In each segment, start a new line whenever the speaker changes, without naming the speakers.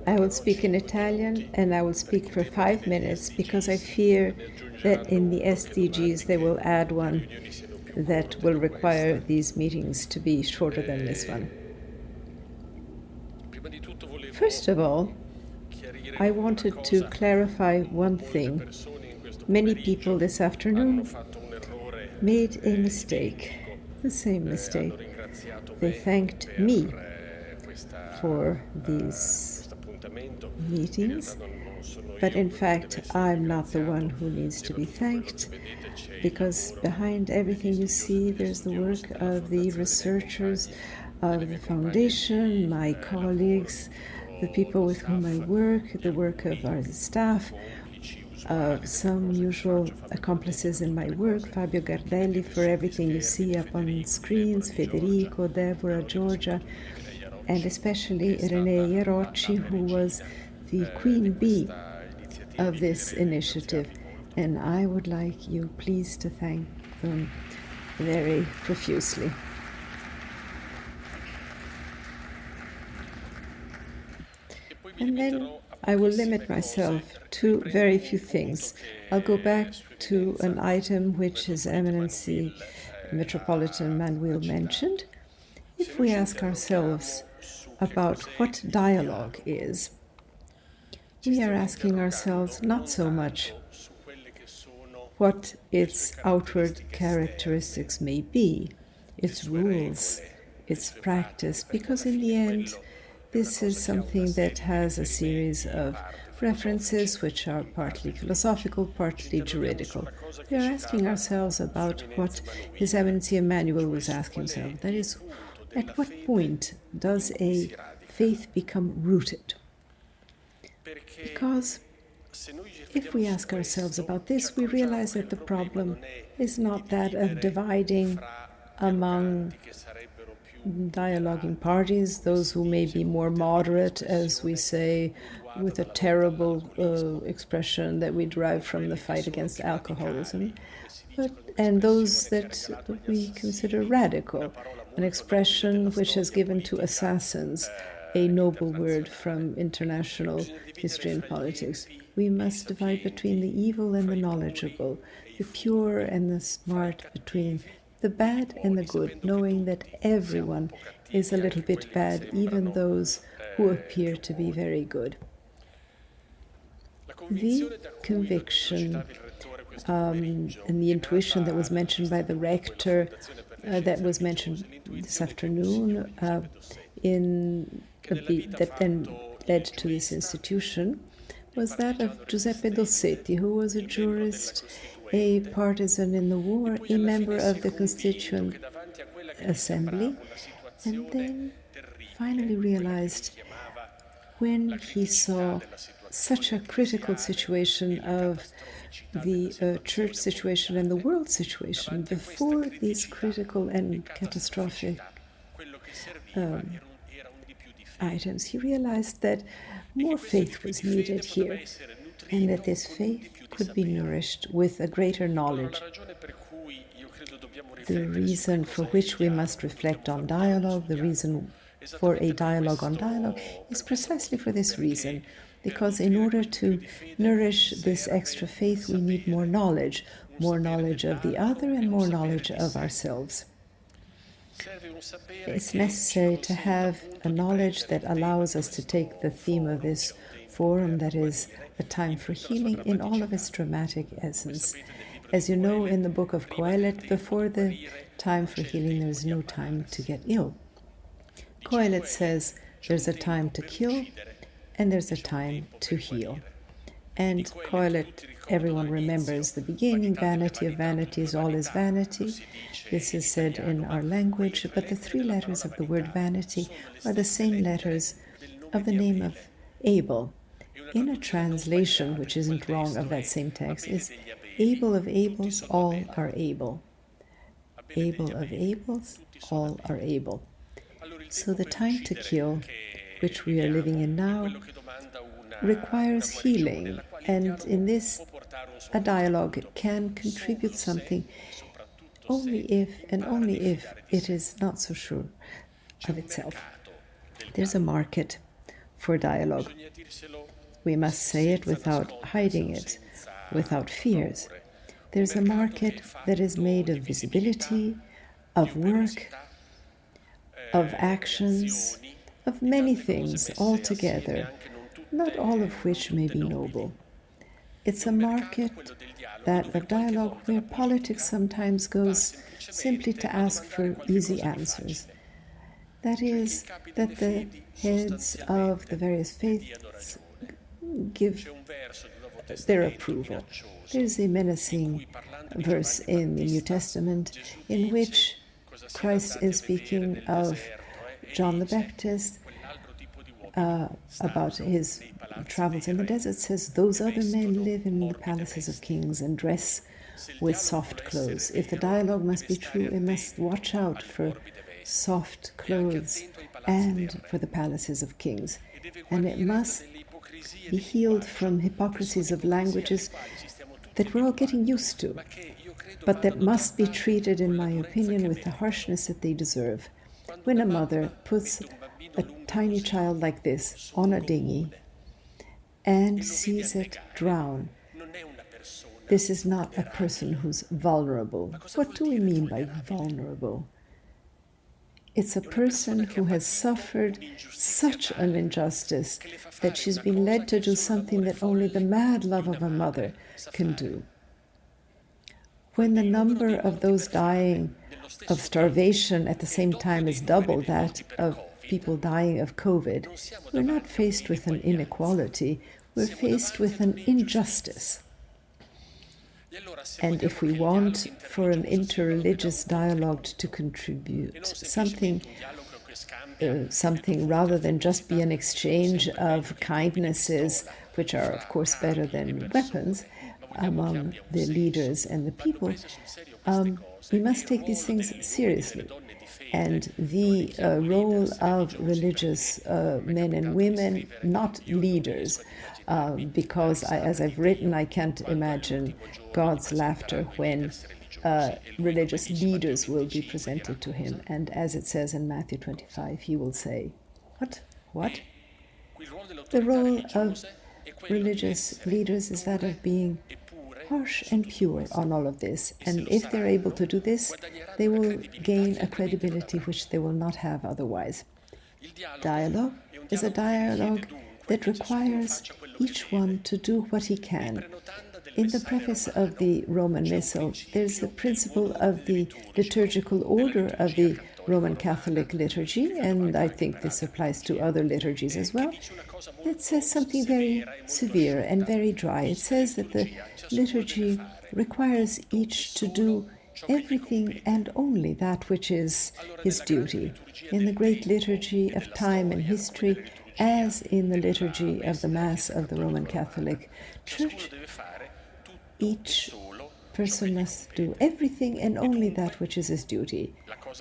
I will speak in Italian, and I will speak for 5 minutes because I fear that in the SDGs they will add one that will require these meetings to be shorter than this one. First of all, I wanted to clarify one thing. Many people this afternoon made a mistake, the same mistake. They thanked me for these meetings, but in fact, I'm not the one who needs to be thanked, because behind everything you see, there's the work of the researchers of the foundation, my colleagues, the people with whom I work, the work of our staff, some usual accomplices in my work, Fabio Gardelli for everything you see up on screens, Federico, Deborah, Georgia, and especially Renee Ierocci, who was the queen bee of this initiative. And I would like you please to thank them very profusely. And then I will limit myself to very few things. I'll go back to an item which His Eminency Metropolitan Manuel mentioned. If we ask ourselves about what dialogue is, we are asking ourselves not so much what its outward characteristics may be, its rules, its practice, because in the end, this is something that has a series of references which are partly philosophical, partly juridical. We are asking ourselves about what His Eminency Emmanuel was asking himself. That is, at what point does a faith become rooted? Because if we ask ourselves about this, we realize that the problem is not that of dividing among dialoguing parties, those who may be more moderate, as we say, with a terrible expression that we derive from the fight against alcoholism, and those that we consider radical, an expression which has given to assassins a noble word from international history and politics. We must divide between the evil and the knowledgeable, the pure and the smart, between the bad and the good, knowing that everyone is a little bit bad, even those who appear to be very good. The conviction and the intuition that was mentioned by the rector, that was mentioned this afternoon, that then led to this institution, was that of Giuseppe Dossetti, who was a jurist, a partisan in the war, a member of the Constituent Assembly, and then finally realized, when he saw such a critical situation of the church situation and the world situation, before these critical and catastrophic items, he realized that more faith was needed here, and that this faith could be nourished with a greater knowledge. The reason for which we must reflect on dialogue, the reason for a dialogue on dialogue, is precisely for this reason, because in order to nourish this extra faith, we need more knowledge of the other and more knowledge of ourselves. It's necessary to have a knowledge that allows us to take the theme of this forum, that is a time for healing, in all of its dramatic essence. As you know, in the book of Coelet, before the time for healing, there is no time to get ill. Coelet says there's a time to kill and there's a time to heal. And Coelet, everyone remembers the beginning, vanity of vanities, all is vanity. This is said in our language, but the 3 letters of the word vanity are the same letters of the name of Abel. In a translation, which isn't wrong, of that same text, is Abel of Abels, all are able. Abel of Abels, all are able. So the time to kill, which we are living in now, requires healing, and in this, a dialogue can contribute something only if it is not so sure of itself. There's a market for dialogue. We must say it without hiding it, without fears. There's a market that is made of visibility, of work, of actions, of many things all together, not all of which may be noble. It's a market, that of dialogue, where politics sometimes goes simply to ask for easy answers. That is, that the heads of the various faiths give their approval. There's a menacing verse in the New Testament in which Christ is speaking of John the Baptist about his travels in the desert, says, "Those other men live in the palaces of kings and dress with soft clothes." If the dialogue must be true, it must watch out for soft clothes and for the palaces of kings. And it must be healed from hypocrisies of languages that we're all getting used to, but that must be treated, in my opinion, with the harshness that they deserve. When a mother puts a tiny child like this on a dinghy and sees it drown, this is not a person who's vulnerable. What do we mean by vulnerable? It's a person who has suffered such an injustice that she's been led to do something that only the mad love of a mother can do. When the number of those dying of starvation at the same time is double that of people dying of COVID, we're not faced with an inequality, we're faced with an injustice. And if we want for an interreligious dialogue to contribute something rather than just be an exchange of kindnesses, which are of course better than weapons, among the leaders and the people, we must take these things seriously. And the role of religious men and women, not leaders, because as I've written, I can't imagine God's laughter when religious leaders will be presented to him. And as it says in Matthew 25, he will say, What? The role of religious leaders is that of being harsh and pure on all of this. And if they're able to do this, they will gain a credibility which they will not have otherwise. Dialogue is a dialogue that requires each one to do what he can. In the preface of the Roman Missal, there's the principle of the liturgical order of the Roman Catholic liturgy, and I think this applies to other liturgies as well. It says something very severe and very dry. It says that the liturgy requires each to do everything and only that which is his duty. In the great liturgy of time and history, as in the liturgy of the Mass of the Roman Catholic Church, each person must do everything and only that which is his duty.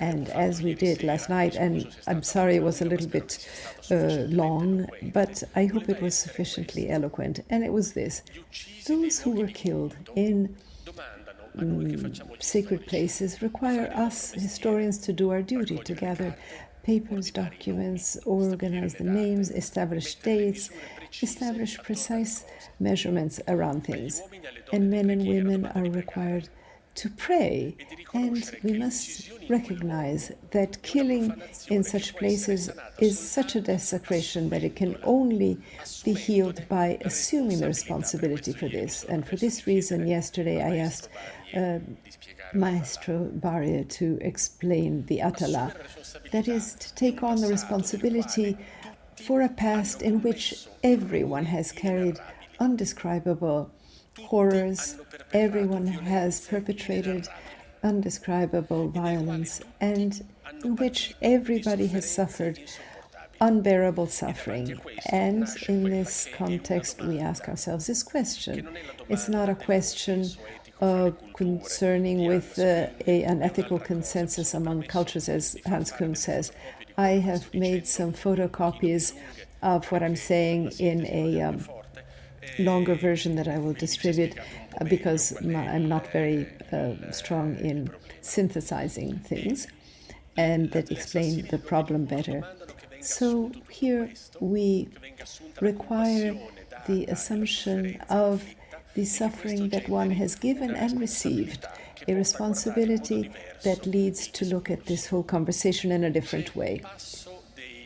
And as we did last night, and I'm sorry it was a little bit long, but I hope it was sufficiently eloquent, and it was this: those who were killed in sacred places require us historians to do our duty, to gather papers, documents, organize the names, establish dates, establish precise measurements around things. And men and women are required to pray. And we must recognize that killing in such places is such a desecration that it can only be healed by assuming the responsibility for this. And for this reason, yesterday I asked Maestro Baria to explain the Atala, that is, to take on the responsibility for a past in which everyone has carried undescribable horrors, everyone has perpetrated undescribable violence, and in which everybody has suffered unbearable suffering. And in this context, we ask ourselves this question. It's not a question concerning with an ethical consensus among cultures, as Hans Küng says. I have made some photocopies of what I'm saying in a longer version that I will distribute because I'm not very strong in synthesizing things, and that explain the problem better. So here we require the assumption of the suffering that one has given and received, a responsibility that leads to look at this whole conversation in a different way.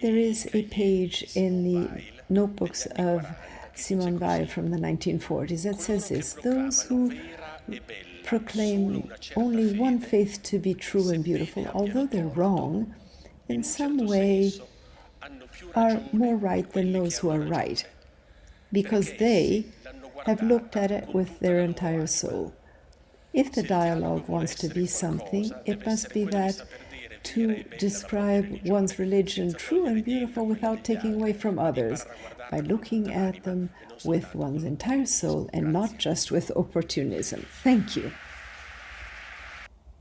There is a page in the notebooks of Simone Weil from the 1940s that says this: those who proclaim only one faith to be true and beautiful, although they're wrong, in some way are more right than those who are right, because they have looked at it with their entire soul. If the dialogue wants to be something, it must be that to describe one's religion true and beautiful without taking away from others, by looking at them with one's entire soul and not just with opportunism. Thank you.